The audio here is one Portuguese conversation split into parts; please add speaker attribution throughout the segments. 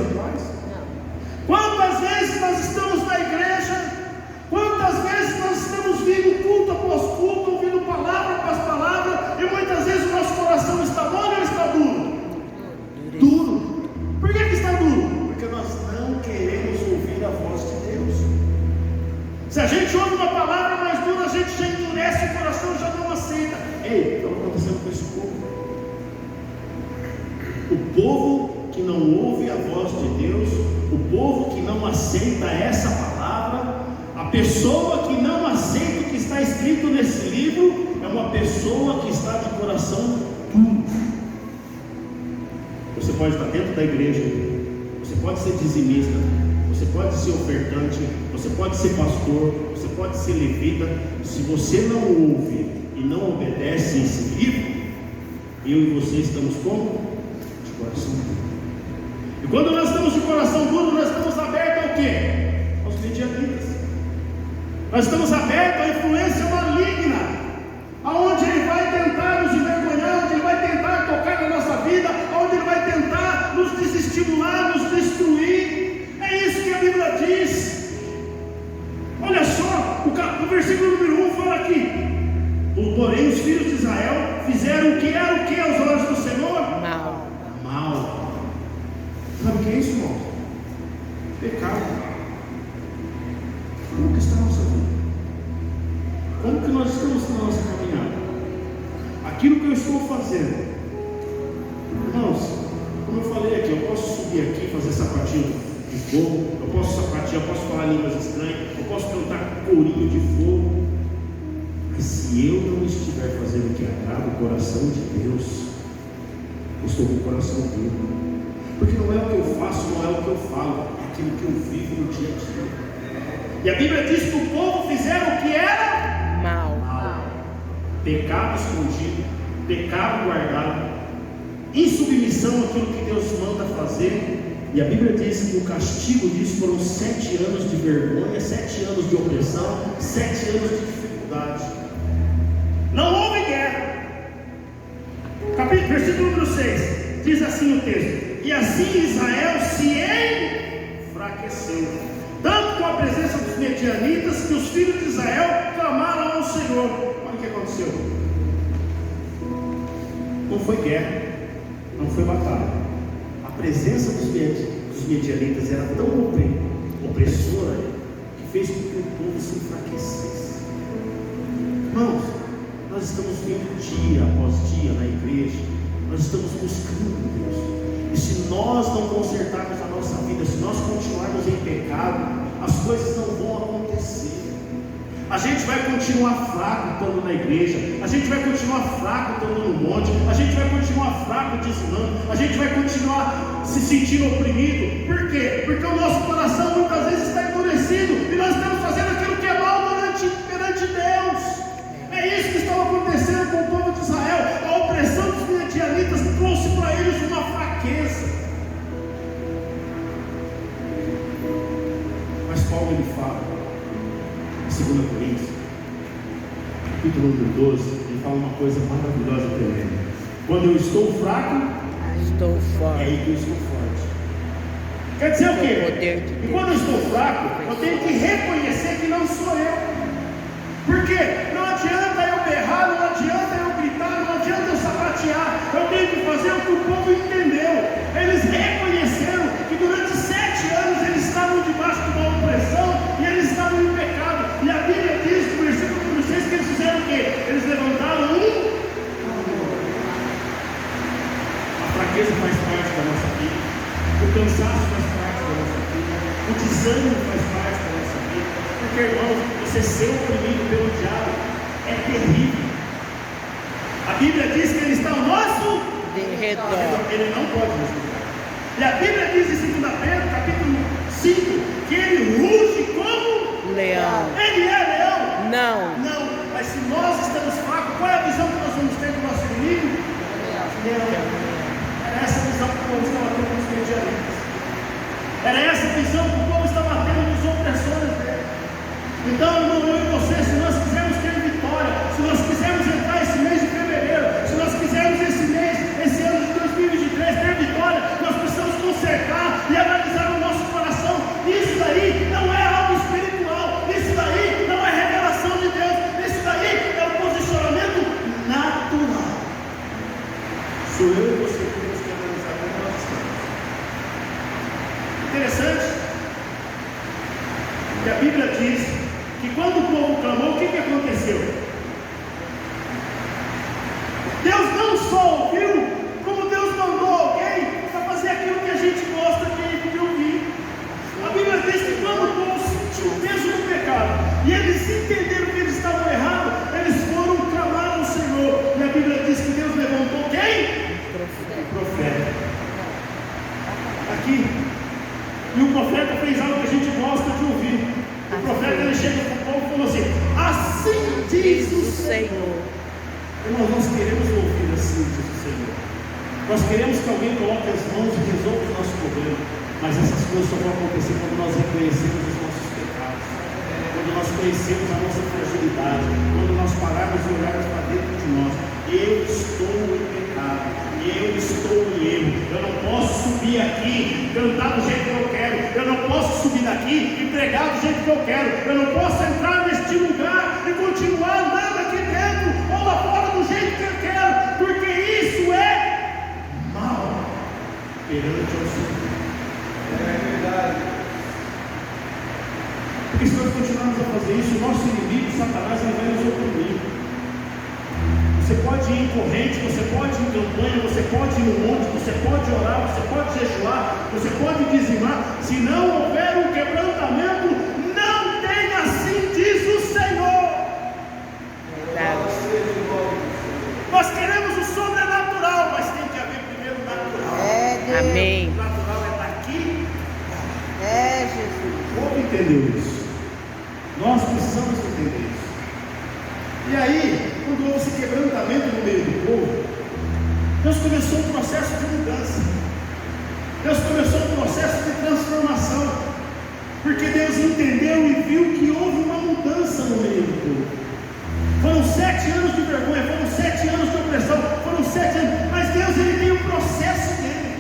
Speaker 1: atuais? Quantas vezes nós estamos na igreja, quantas vezes nós estamos vindo culto após culto, ouvindo palavra após palavra, e muitas vezes o nosso coração está mole ou está duro? Duro. Por que está duro? Porque nós não queremos ouvir a voz de Deus. Se a gente ouve uma palavra mais dura, a gente já endurece o coração, já não aceita. Ei, está acontecendo com esse povo. O povo que não ouve a voz de Deus, o povo que não aceita essa palavra, a pessoa que não aceita o que está escrito nesse livro, é uma pessoa que está de coração duro. Você pode estar dentro da igreja, você pode ser dizimista, você pode ser ofertante, você pode ser pastor, você pode ser levita. Se você não ouve e não obedece esse livro, eu e você estamos como? De coração duro. E quando nós estamos de coração duro, nós estamos abertos ao quê? Aos medianitas. Nós estamos abertos à influência maligna, aonde ele vai tentar nos envergonhar, onde ele vai tentar tocar na nossa vida, onde ele vai tentar nos desestimular, nos destruir. É isso que a Bíblia diz. Olha só, o versículo número 1 fala aqui: porém os filhos de Israel fizeram o que era o que aos olhos do Senhor? Mal. Sabe o que é isso, irmão? Pecado. Como que está a nossa vida? Como que nós estamos na nossa caminhada? Aquilo que eu estou fazendo, irmãos, como eu falei aqui, eu posso subir aqui, fazer sapatinho de fogo, eu posso sapatear, eu posso falar línguas estranhas, eu posso cantar corinho de fogo, mas se eu não estiver fazendo o que agrada o coração de Deus, eu estou com o coração duro. Porque não é o que eu faço, não é o que eu falo, é aquilo que eu vivo no dia a dia. E a Bíblia diz que o povo fizeram o que era mal. Pecado escondido, pecado guardado, insubmissão àquilo que Deus manda fazer. E a Bíblia diz que o castigo disso foram 7 anos de vergonha, 7 anos de opressão, 7 anos de dificuldade. Não houve guerra. Versículo número 6 diz assim o texto: e assim Israel se enfraqueceu, tanto com a presença dos medianitas, que os filhos de Israel clamaram ao Senhor. Olha o que aconteceu. Não foi guerra, não foi batalha. A presença dos medianitas era tão opressora, que fez com que o povo se enfraquecesse. Irmãos, nós estamos vindo dia após dia na igreja, nós estamos buscando Deus. E se nós não consertarmos a nossa vida, se nós continuarmos em pecado, as coisas não vão acontecer. A gente vai continuar fraco estando na igreja, a gente vai continuar fraco estando no monte, a gente vai continuar fraco dizimando, a gente vai continuar se sentindo oprimido. Por quê? Porque o nosso coração muitas vezes está endurecido e nós estamos fazendo aquilo que é mal perante Deus. É isso que estava acontecendo com o povo de Israel. A opressão dos medianitas trouxe para eles uma fraqueza. Mas Paulo ele fala em 2 Coríntios, capítulo número 12, ele fala uma coisa maravilhosa para ele: quando eu estou fraco,
Speaker 2: estou forte.
Speaker 1: É aí que eu estou forte. Quer dizer o quê? E quando eu estou fraco, eu tenho que reconhecer que não sou eu. Porque não adianta eu berrar, não adianta eu gritar, não adianta eu sapatear. Eu tenho que fazer o que o povo entendeu. Eles reconheceram que durante 7 anos eles estavam debaixo de uma opressão e eles estavam em pecado. E a Bíblia diz no versículo número 6 que eles fizeram o quê? Eles levantaram A fraqueza faz parte da nossa vida, o cansaço faz parte da nossa vida, o desânimo faz parte da nossa vida. Porque, irmãos, você ser oprimido pelo diabo é terrível. A Bíblia diz que ele está ao nosso redor. Ele não pode nos livrar. E a Bíblia diz em 2 Pedro, capítulo 5, que ele ruge como
Speaker 2: leão.
Speaker 1: Ele é leão?
Speaker 2: Não.
Speaker 1: Mas se nós estamos fracos, qual é a visão que nós vamos ter do nosso inimigo? Leão. Era essa visão que o povo estava tendo dos medianitas. Era essa visão que o povo estava tendo dos opressores dele. Então, irmão, eu e você, se nós quisermos ter vitória, se nós quisermos entrar esse mês de fevereiro, se nós quisermos esse ano de 2023 ter vitória, nós precisamos consertar e analisar Sou eu e você que temos que analisar como nós estamos. Interessante que a Bíblia diz que quando o povo clamou, o que aconteceu? Deus não só ouviu, como Deus mandou alguém para fazer aquilo que a gente gosta de ouvir. A Bíblia diz que quando o povo sentiu o peso do pecado e eles entenderam que eles estavam errados, eles foram clamar ao Senhor. E a Bíblia diz que Deus levantou quem? O profeta. Aqui. E o profeta fez algo que a gente gosta de ouvir. O profeta ele chega para o povo e falou assim: assim diz o Senhor. Irmãos, nós queremos ouvir assim diz o Senhor. Nós queremos que alguém coloque as mãos e resolva os nossos problemas. Mas essas coisas só vão acontecer quando nós reconhecemos os nossos pecados, quando nós conhecemos a nossa fragilidade, quando nós pararmos e olharmos para dentro de nós. Eu estou em pecado, eu estou em erro. Eu não posso subir aqui, cantar do jeito que eu quero. Eu não posso subir daqui e pregar do jeito que eu quero. Eu não posso entrar neste lugar e continuar andando aqui dentro ou lá fora do jeito que eu quero, porque isso é mal perante o Senhor. É verdade. Porque se nós continuarmos a fazer isso, o nosso inimigo, Satanás, ele vai nos oprimir. Você pode ir em corrente, você pode ir em campanha, você pode ir no monte, você pode orar, você pode jejuar, você pode dizimar. Se não houver um quebrantamento, não tem, assim diz o Senhor. Nós queremos o sobrenatural, mas tem que haver primeiro o natural.
Speaker 2: Amém.
Speaker 1: O natural é daqui.
Speaker 2: Jesus.
Speaker 1: O povo entendeu isso. Nós precisamos entender isso. E aí, quando houve esse quebrantamento no meio do povo, Deus começou um processo de mudança. Deus começou um processo de transformação. Porque Deus entendeu e viu que houve uma mudança no meio do povo. Foram 7 anos de vergonha, foram 7 anos de opressão, foram 7 anos. Mas Deus, ele tem o processo dele.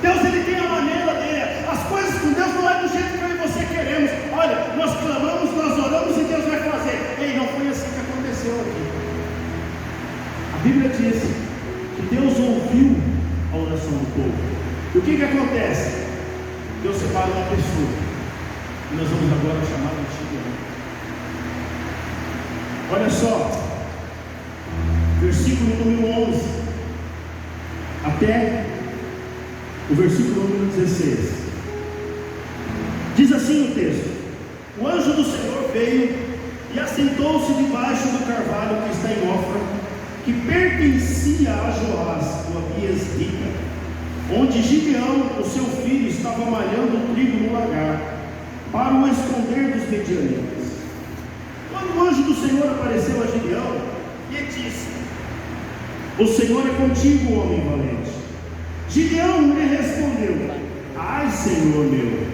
Speaker 1: Deus, ele tem a maneira dele. As coisas com Deus não é do jeito que eu e você queremos. Olha, nós clamamos, nós oramos e Deus vai fazer. Ei, não foi assim que aconteceu aqui. A Bíblia diz que Deus ouviu a oração do povo. E o que acontece? Deus separa uma pessoa. E nós vamos agora chamar de Gideão. Olha só, versículo número 11 até o versículo número 16. Diz assim o texto: o anjo do Senhor veio e assentou-se debaixo do carvalho que está em Ofra, que pertencia a Joás, o abiezrita, onde Gideão, o seu filho, estava malhando o trigo no lagar, para o esconder dos medianitas. Quando o anjo do Senhor apareceu a Gideão, e disse: o Senhor é contigo, homem valente. Gideão lhe respondeu: ai, Senhor meu,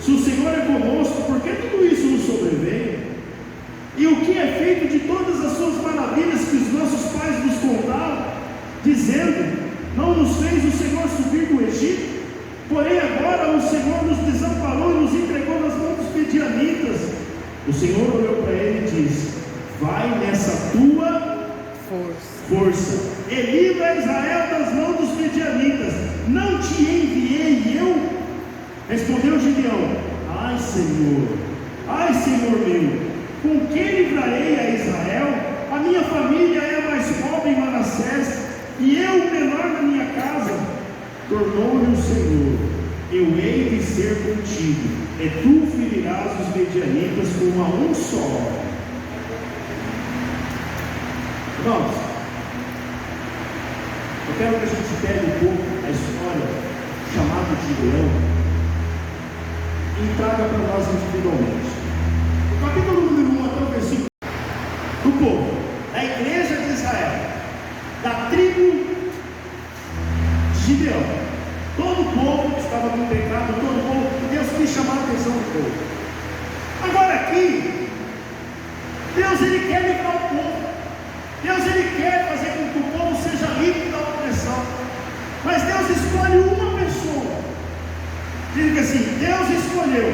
Speaker 1: se o Senhor é conosco, por que tudo isso nos sobreveio? E o que é feito de todas as suas maravilhas que os nossos pais nos contaram, dizendo: não nos fez o Senhor subir do Egito? Porém agora o Senhor nos desamparou e nos entregou nas mãos dos medianitas. O Senhor olhou para ele e disse: vai nessa tua força e livra Israel das mãos dos medianitas. Não te enviei eu? Respondeu Gideão: ai, Senhor meu, com que livrarei a Israel? A minha família é a mais pobre em Manassés, e eu o menor na minha casa. Tornou-lhe o Senhor: eu hei de ser contigo, e tu ferirás os medianitas com um só homem. Irmãos, eu quero que a gente pegue um pouco a história chamada de Gideão e traga para nós individualmente. O capítulo número 1 até o versículo do povo, da igreja de Israel, da tribo de Gideão. Todo o povo que estava com pecado, todo o povo, Deus quis chamar a atenção do povo. Agora aqui, Deus ele quer livrar o povo. Deus ele quer fazer com que o povo seja livre da opressão. Mas Deus escolhe uma pessoa. Diga assim: Deus escolheu.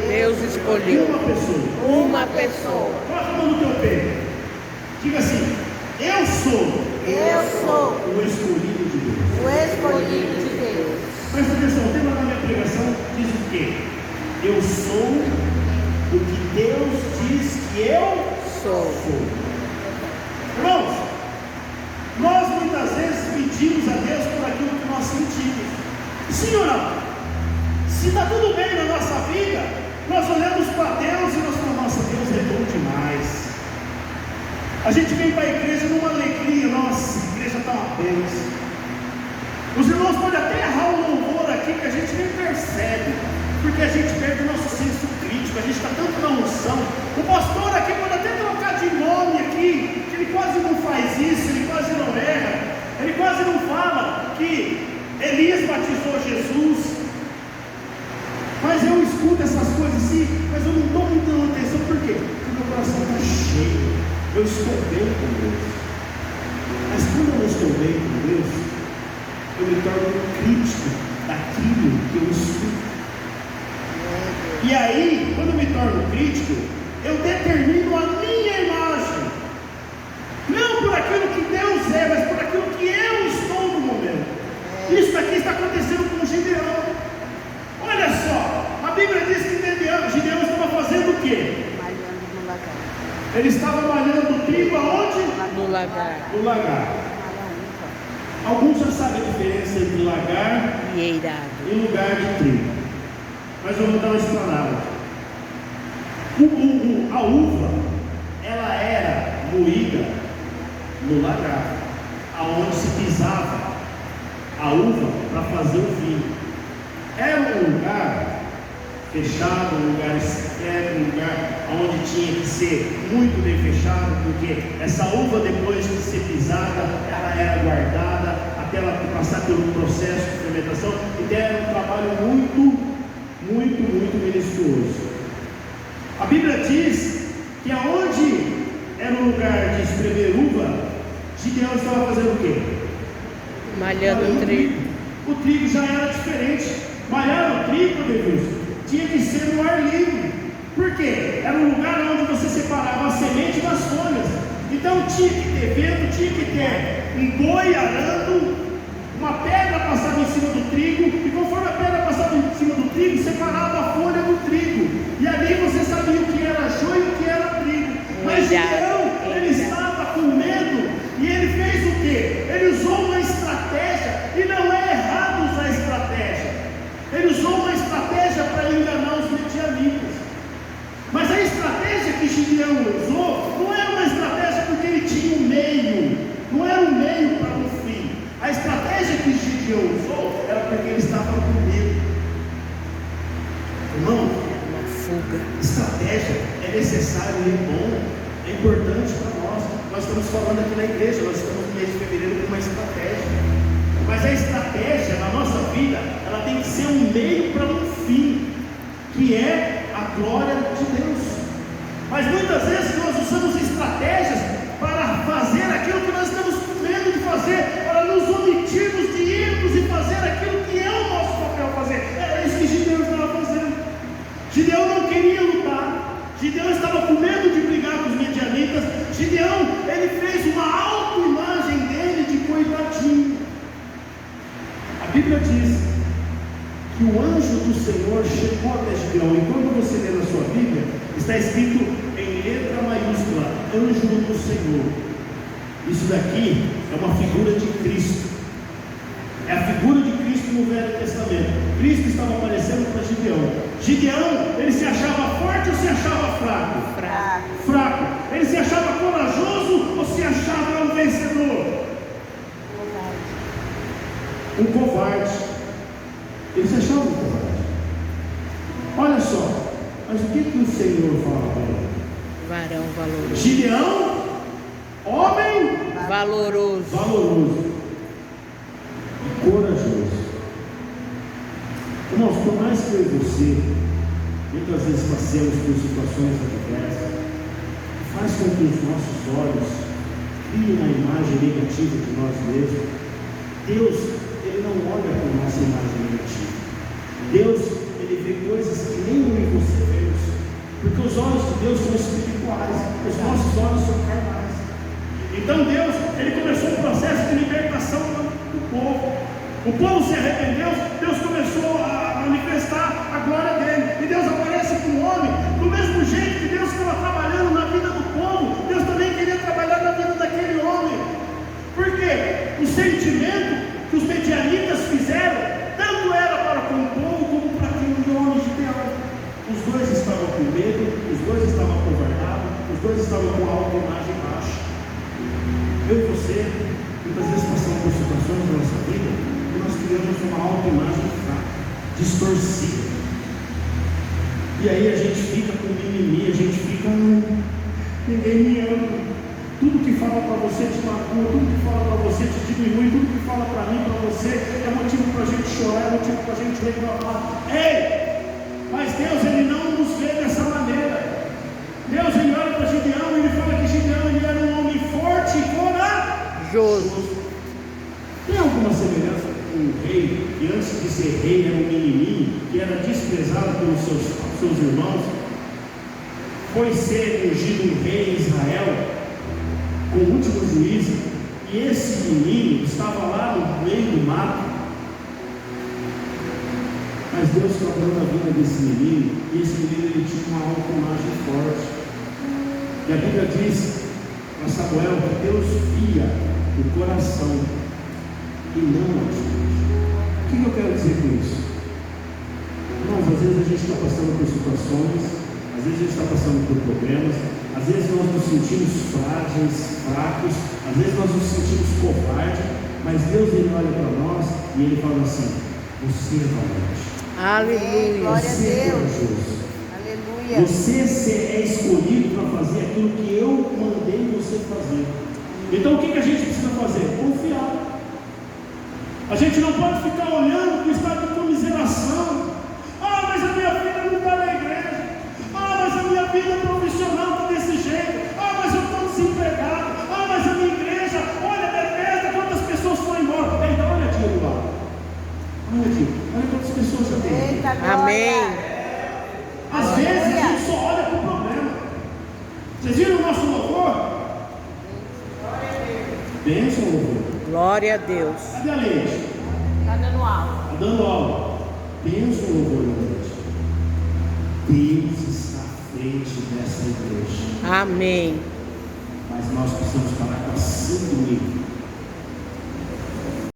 Speaker 2: Deus escolheu
Speaker 1: uma pessoa. Coloca a mão no teu peito. Diga assim: eu sou
Speaker 2: o
Speaker 1: o escolhido quê? Eu sou o que Deus diz que eu sou. Irmãos, nós muitas vezes pedimos a Deus por aquilo que nós sentimos. Sim ou não? Se está tudo bem na nossa vida, nós olhamos para Deus e nós falamos, nossa, Deus é bom demais. A gente vem para a igreja numa alegria, nossa, a igreja está uma bênção. Os irmãos podem até errar um louvor aqui que a gente nem percebe, porque a gente perde o nosso senso crítico, a gente está tanto na unção. O pastor aqui pode até trocar de nome aqui, que ele quase não faz isso, ele quase não erra, ele quase não fala que Elias batizou Jesus. Mas eu escuto essas coisas assim, mas eu não estou muito dando atenção, por quê? Porque meu coração está cheio, eu estou bem com Deus. Mas quando eu não estou bem com Deus, eu me torno crítico daquilo que eu escuto. E aí, quando eu me torno crítico, eu determino a minha imagem, não por aquilo que Deus é, mas por aquilo que eu estou no momento. Isso aqui está acontecendo com Gideão. Olha só, a Bíblia diz que Gideão estava fazendo o quê?
Speaker 2: Malhando no lagar.
Speaker 1: Ele estava malhando trigo aonde?
Speaker 2: No lagar.
Speaker 1: No lagar. Alguns já sabem a diferença entre lagar
Speaker 2: E eirado.
Speaker 1: e lugar de trigo, mas eu vou dar uma explanada. A uva, ela era moída no lagar, aonde se pisava a uva para fazer o vinho. Era um lugar fechado, um lugar secreto, um lugar onde tinha que ser muito bem fechado, porque essa uva, depois de ser pisada, ela era guardada até ela passar pelo processo de fermentação. Então era um trabalho muito minucioso. A Bíblia diz que aonde era o lugar de espremer uva, Gideão estava fazendo o quê?
Speaker 2: Malhando o trigo.
Speaker 1: O trigo já era diferente. Malhar o trigo, Deus, tinha que ser no ar livre. Por quê? Era um lugar onde você separava a semente das folhas. Então tinha que ter vento, tinha que ter um boi arando, uma pedra passava em cima do trigo, e conforme a pedra passava em cima do trigo, separava a folha do trigo. E ali você sabia o que era joio e o que era trigo. Mas Gideão, ele estava com medo, e ele fez o quê? Ele usou uma estratégia, e não é errado usar estratégia. Ele usou uma estratégia para enganar os medianitas. Mas a estratégia que Gideão usou não era uma estratégia porque ele tinha um meio, não era um meio para um fim. A estratégia que Gideão usou era porque ele estava com medo. Irmão,
Speaker 2: Uma fuga.
Speaker 1: estratégia é necessário e é bom, é importante para nós. Nós estamos falando aqui na igreja, nós estamos no mês de fevereiro com uma estratégia. Mas a estratégia na nossa vida, ela tem que ser um meio para um fim, que é a glória de Deus. Mas muitas vezes nós usamos estratégias para fazer aquilo que nós estamos com medo de fazer, para nos omitirmos de irmos e fazer aquilo que é o nosso papel fazer. Era isso que Gideão estava fazendo. Gideão não queria lutar. Gideão estava com medo de brigar com os medianitas. Gideão, ele fez uma autoimagem dele de coitadinho. A Bíblia diz que o anjo do Senhor chegou até Gideão, e quando você lê na sua Bíblia, está escrito em letra maiúscula, anjo do Senhor. Isso daqui é uma figura de Cristo, é a figura de Cristo no Velho Testamento. Cristo estava aparecendo para Gideão. Gideão, ele se achava forte ou se achava fraco? Fraco. Ele se achava corajoso ou se achava um vencedor? Um covarde. Ele se achava um covarde. Olha só, mas o que o Senhor fala para ele?
Speaker 2: Varão valoroso.
Speaker 1: Gideão, homem
Speaker 2: Valoroso.
Speaker 1: e corajoso. Irmãos, por mais que eu e você muitas vezes passemos por situações adversas, que faz com que os nossos olhos criem uma imagem negativa de nós mesmos, Deus, Ele não olha para a nossa imagem negativa. Deus, Ele vê coisas que nem eu e você vemos, porque os olhos de Deus são espirituais, os nossos olhos são carnais. Então Deus, Ele começou um processo de libertação do povo. O povo se arrependeu, Deus começou a manifestar a glória que Deus estava trabalhando na vida do povo, Deus também queria trabalhar na vida daquele homem. Por quê? O sentimento que os medianitas fizeram, tanto era para com o povo como para aquele homem de Deus. Os dois estavam com medo, os dois estavam covardados, os dois estavam com a autoimagem baixa. Eu e você, muitas vezes passamos por situações na nossa vida e nós criamos uma autoimagem fraca, distorcida. E aí a gente fica com mimimi, a gente fica, ninguém me ama. Tudo que fala para você te magoa, tudo que fala para você te diminui, tudo que fala para mim, para você, é motivo para a gente chorar, é motivo para a gente reclamar. Ei! Mas Deus, Ele não nos vê dessa maneira. Deus, Ele olha para Gideão e Ele fala que Gideão ele era um homem forte e corajoso. Tem alguma semelhança com um rei que antes de ser rei era um menininho, que era desprezado pelos seus irmãos, foi ser ungido um rei em Israel, com o último juízo, e esse menino estava lá no meio do mato, mas Deus trabalhou na vida desse menino, e esse menino ele tinha uma autoimagem forte. E a Bíblia diz para Samuel que Deus via o coração e não a atitude. O que eu quero dizer com isso? Irmãos, às vezes a gente está passando por situações, às vezes a gente está passando por problemas, às vezes nós nos sentimos frágeis, fracos, às vezes nós nos sentimos covardes, mas Deus ele olha para nós e Ele fala assim: você é valente.
Speaker 2: Aleluia.
Speaker 3: Glória a
Speaker 1: Você é
Speaker 3: Deus.
Speaker 1: corajoso.
Speaker 3: Aleluia.
Speaker 1: Você é escolhido para fazer aquilo que eu mandei você fazer. Então o que a gente precisa fazer? Confiar. A gente não pode ficar olhando para o estado de comiseração. Ah, mas a minha vida não está na igreja. Ah, mas a minha vida profissional está desse jeito. Ah, mas eu estou desempregado. Ah, mas a minha igreja, olha, Bethesda, quantas pessoas foram embora. Então olha aqui do lado. Olha quantas pessoas já tem.
Speaker 3: Eita, glória.
Speaker 2: Amém.
Speaker 1: Às vezes a gente só olha para o problema. Vocês viram o nosso louvor? Bênção, louvor.
Speaker 2: Glória a Deus.
Speaker 1: Cadê a Leite?
Speaker 3: Está dando aula.
Speaker 1: Está dando aula. Bênção, louvor, Leite. Deus está à frente dessa igreja.
Speaker 2: Amém.
Speaker 1: Mas nós precisamos parar com a síndrome